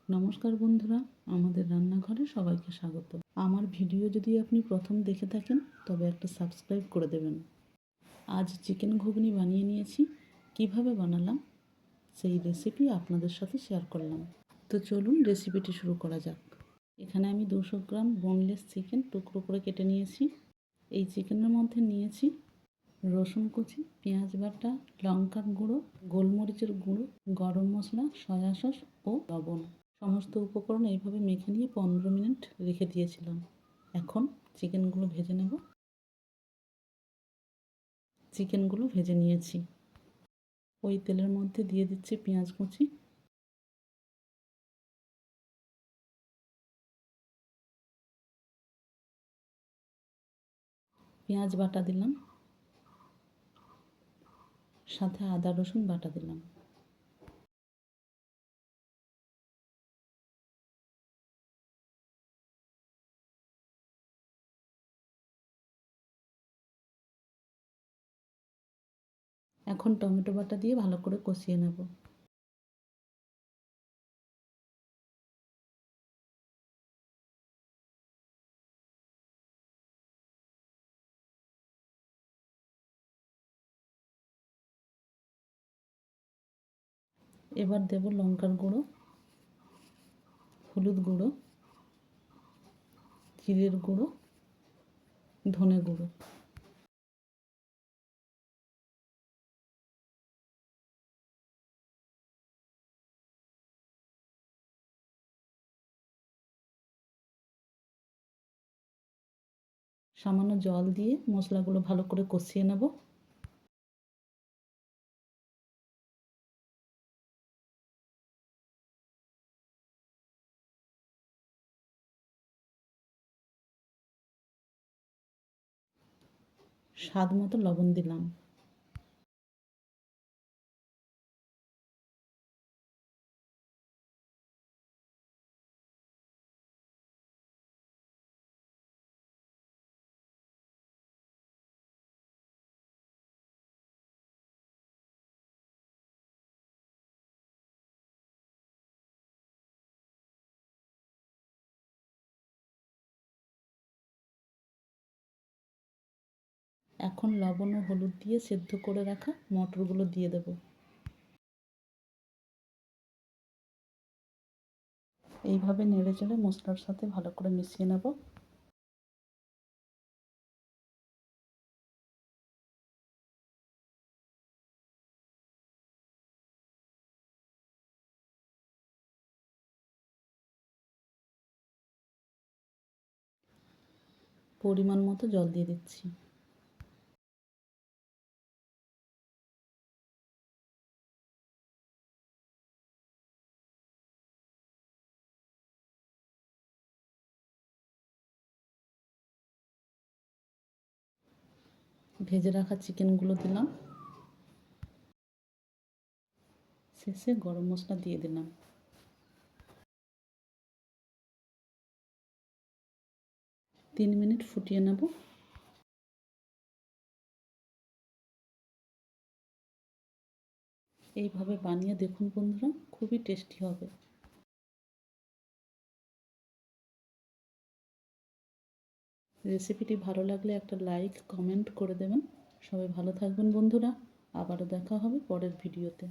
নমস্কার বন্ধুরা, আমাদের রান্নাঘরে সবাইকে স্বাগত। আমার ভিডিও যদি আপনি প্রথম দেখে থাকেন তবে একটা সাবস্ক্রাইব করে দেবেন। আজ চিকেন ঘুগনি বানিয়ে নিয়েছি। কিভাবে বানালাম সেই রেসিপি আপনাদের সাথে শেয়ার করলাম। তো চলুন রেসিপিটি শুরু করা যাক। এখানে আমি 200 গ্রাম বোনলেস চিকেন টুকরো করে কেটে নিয়েছি। এই চিকেনের মধ্যে নিয়েছি রসুন কুচি, পেঁয়াজ বাটা, লঙ্কার গুঁড়ো, গোলমরিচের গুঁড়ো, গরম মশলা, সয়া সস ও লবণ। সমস্ত উপকরণ এইভাবে মেখে নিয়ে 15 মিনিট রেখে দিয়েছিলাম। এখন চিকেনগুলো ভেজে নেব। চিকেনগুলো ভেজে নিয়েছি। ওই তেলের মধ্যে দিয়ে দিচ্ছি পেঁয়াজ কুচি, পেঁয়াজ বাটা দিলাম, সাথে আদা রসুন বাটা দিলাম। এখন টমেটো বাটা দিয়ে ভালো করে কষিয়ে নেব। এবার দেব লঙ্কার গুঁড়ো, হলুদ গুঁড়ো, জিরের গুঁড়ো, ধনে গুঁড়ো। সামান্য জল দিয়ে মশলাগুলো ভালো করে কষিয়ে নেব। স্বাদ মতো লবণ দিলাম। এখন লবণ ও হলুদ দিয়ে সেদ্ধ করে রাখা মটরগুলো দিয়ে দেব। এইভাবে নেড়ে চেড়ে মশলার সাথে ভালো করে মিশিয়ে নেব। পরিমাণ মতো জল দিয়ে দিচ্ছি। ভেজে রাখা চিকেনগুলো দিলাম। শেষে গরম মশলা দিয়ে দিলাম। তিন মিনিট ফুটিয়ে নেব। এইভাবে বানিয়ে দেখুন বন্ধুরা, খুবই টেস্টি হবে। রেসিপিটি ভালো লাগলে একটা লাইক কমেন্ট করে দেবেন। সবাই ভালো থাকবেন বন্ধুরা। আবারও দেখা হবে পরের ভিডিওতে।